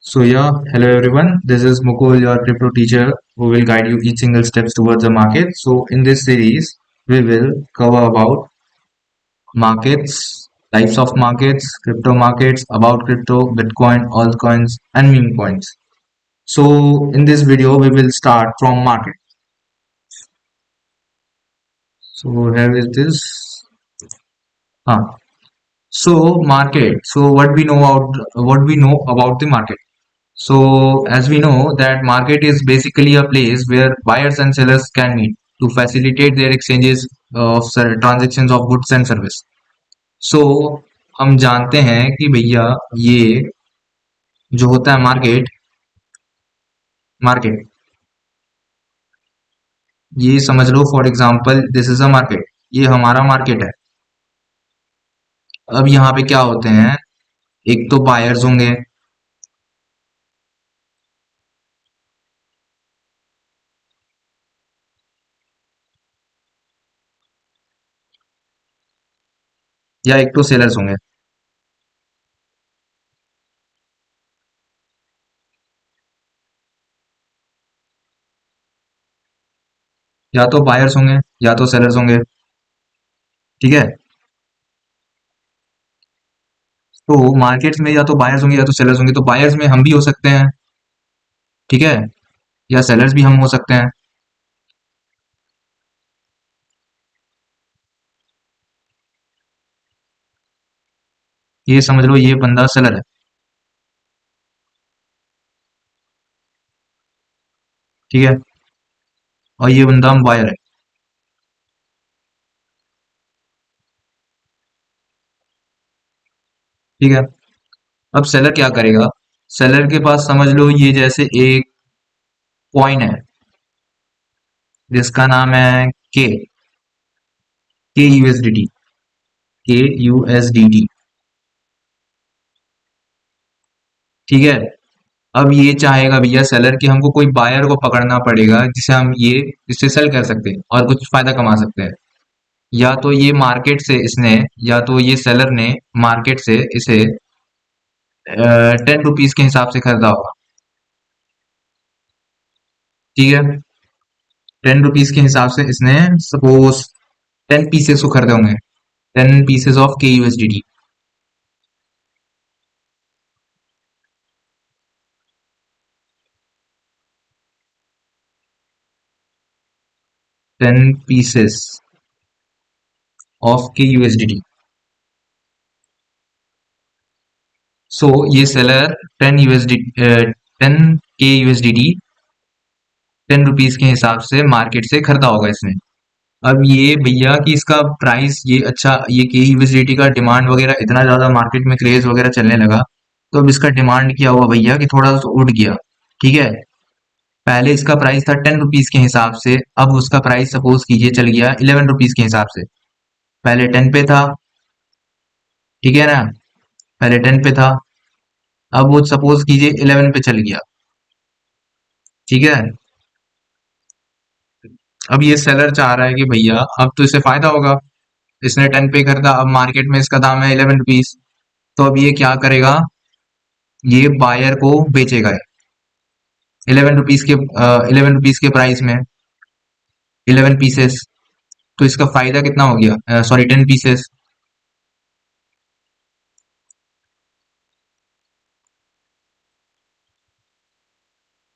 So yeah, hello everyone. This is Mukul, your crypto teacher, who will guide you each single steps towards the market. So in this series, we will cover about markets, types of markets, crypto markets, about crypto, Bitcoin, altcoins, and meme coins. So in this video, we will start from market. So here is this. Huh. So market. So what we know about the market. So as we know that market is basically a place where buyers and sellers can meet to facilitate their exchanges of transactions of goods and service. So हम जानते हैं कि भैया ये जो होता है market market ये समझ लो for example this is a market. ये हमारा मार्केट है। अब यहाँ पे क्या होते हैं, एक तो बायर्स होंगे, या एक तो सेलर्स होंगे। या तो बायर्स होंगे या तो सेलर्स होंगे। ठीक है। तो मार्केट्स में या तो बायर्स होंगे या तो सेलर्स होंगे। तो बायर्स में हम भी हो सकते हैं। ठीक है। या सेलर्स भी हम हो सकते हैं। ये समझ लो ये बंदा सेलर है। ठीक है। और ये बंदा बायर है। ठीक है। अब सेलर क्या करेगा? सेलर के पास समझ लो ये जैसे एक कॉइन है जिसका नाम है के यूएसडीटी। के यूएसडीटी। ठीक है। अब ये चाहेगा भैया सेलर कि हमको कोई बायर को पकड़ना पड़ेगा जिसे हम ये इससे सेल कर सकते हैं और कुछ फायदा कमा सकते हैं। या तो ये मार्केट से इसने या तो ये सेलर ने मार्केट से इसे 10 रुपीज के हिसाब से खरीदा होगा। ठीक है। 10 रुपीज के हिसाब से इसने सपोज 10 पीसेस को खरीदे होंगे। 10 पीसेस ऑफ के यूएसडीटी। 10 पीसेस ऑफ के यूएसडीटी। सो ये सेलर 10 यूएसडी 10 के यूएसडीटी 10 रुपीज के हिसाब से मार्केट से खरीदा होगा इसने। अब ये भैया कि इसका प्राइस ये अच्छा ये के यूएसडीटी का डिमांड वगैरह इतना ज्यादा मार्केट में क्रेज वगैरह चलने लगा। तो अब इसका डिमांड क्या हुआ भैया कि थोड़ा सा उठ गया। ठीक है। पहले इसका प्राइस था 10 रुपीज के हिसाब से, अब उसका प्राइस सपोज कीजिए चल गया 11 रुपीज के हिसाब से। पहले 10 पे था। ठीक है ना। पहले 10 पे था। अब वो सपोज कीजिए 11 पे चल गया। ठीक है। अब ये सेलर चाह रहा है कि भैया अब तो इसे फायदा होगा। इसने 10 पे खरीदा, अब मार्केट में इसका दाम है 11 रुपीज। तो अब ये क्या करेगा? ये बायर को बेचेगा 11 रुपीज के 11 रुपीज के प्राइस में 11 पीसेस। तो इसका फायदा कितना हो गया? Sorry 10 pieces.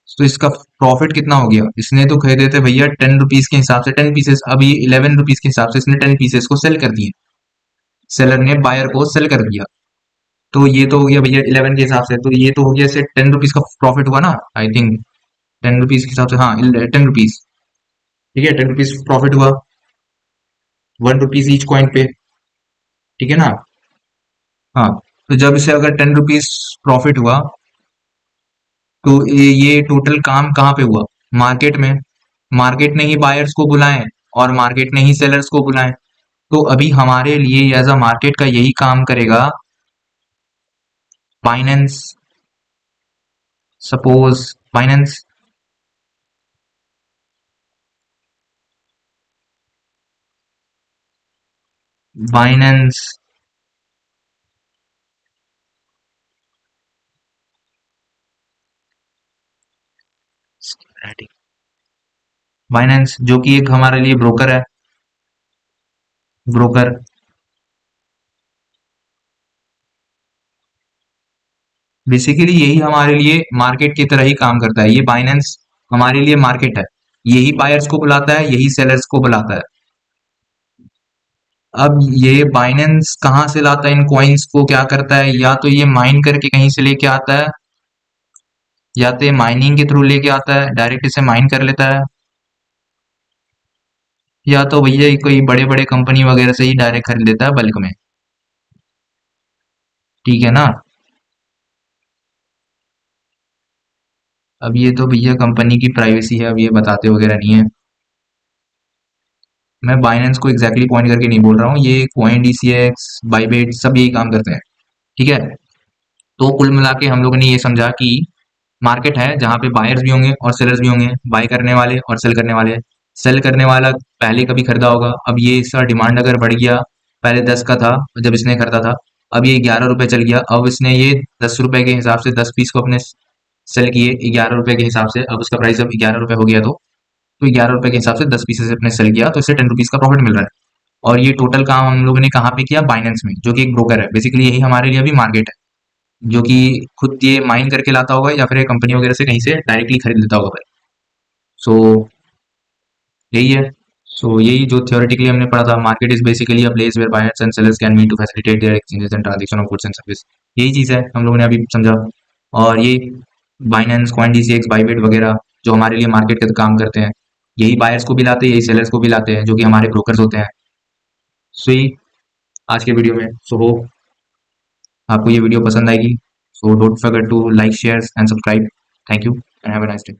तो इसका प्रॉफिट कितना हो गया? इसने तो खरीदे थे भैया 10 रुपीज के हिसाब से 10 पीसेस, अब ये 11 रुपीज के हिसाब से इसने 10 पीसेस को सेल कर दिए। सेलर ने बायर को सेल कर दिया। तो ये तो हो गया भैया 11 के हिसाब से, तो ये तो हो गया, इससे 10 रुपीज का प्रॉफिट हुआ ना आई थिंक। 10 रुपीज के हिसाब से, हाँ 10 रुपीज। ठीक है। 10 रुपीज प्रॉफिट हुआ। 1 रुपीज ईच कॉइन पे। ठीक है ना। हाँ। तो जब इसे अगर 10 रुपीज प्रॉफिट हुआ तो ये टोटल काम कहाँ पे हुआ? मार्केट में। मार्केट ने ही बायर्स को बुलाए और मार्केट ने ही सेलर्स को बुलाए। तो अभी हमारे लिए एज अ मार्केट का यही काम करेगा Binance. Suppose Binance. Binance Binance जो कि एक हमारे लिए ब्रोकर है, ब्रोकर बेसिकली यही हमारे लिए मार्केट की तरह ही काम करता है। ये बाइनेंस हमारे लिए मार्केट है, यही बायर्स को बुलाता है, यही सेलर्स को बुलाता है। अब ये बाइनेंस कहाँ से लाता है इन कॉइन्स को, क्या करता है, या तो ये माइन करके कहीं से लेके आता है, या तो ये माइनिंग के थ्रू लेके आता है, डायरेक्ट इसे माइन कर लेता है, या तो भैया ये कोई बड़े बड़े कंपनी वगैरह से ही डायरेक्ट खरीद लेता है बल्क में। ठीक है ना। अब ये तो भैया कंपनी की प्राइवेसी है, अब ये बताते वगैरह नहीं है। मैं बाइनेंस को एग्जैक्टली पॉइंट करके नहीं बोल रहा हूँ, ये कॉइन डीसीएक्स बाइबिट सब यही काम करते हैं। ठीक है। तो कुल मिला के हम लोगों ने ये समझा कि मार्केट है जहाँ पे बायर्स भी होंगे और सेलर्स भी होंगे, बाय करने वाले और सेल करने वाले। सेल करने वाला पहले कभी खरीदा होगा, अब ये इसका डिमांड अगर बढ़ गया, पहले 10 का था जब इसने खरीदा था, अब ये 11 रुपए चल गया, अब इसने ये 10 रुपए के हिसाब से 10 पीस को अपने सेल किए 11 रुपए के हिसाब से, अब उसका प्राइस अब 11 रुपए हो गया, तो 11 रुपए के हिसाब से 10 पीसेस अपने सेल किया, तो इसे 10 रुपीज का प्रॉफिट मिल रहा है। और ये टोटल काम हम लोगों ने कहाँ पे किया, बाइनेंस में, जो कि एक ब्रोकर है। बेसिकली यही हमारे लिए अभी मार्केट है, जो कि खुद ये माइन करके लाता होगा या फिर कंपनी वगैरह से कहीं से डायरेक्टली खरीद लेता होगा भाई। सो यही है। सो यही जो थियोरेटिकली हमने पढ़ा था, market is basically a place where buyers and sellers can meet to facilitate their exchanges and transaction of goods and service. यही चीज़ है हम लोगों ने अभी समझा। और ये बाइनेंस, कॉइनडीसीएक्स, बाइबिट वगैरह जो हमारे लिए मार्केट का काम करते हैं, यही बायर्स को भी लाते हैं, यही सेलर्स को भी लाते हैं, जो कि हमारे ब्रोकर्स होते हैं। सो यही आज के वीडियो में। सो होप आपको ये वीडियो पसंद आएगी। So don't forget to like, share and subscribe. Thank you and have a nice day.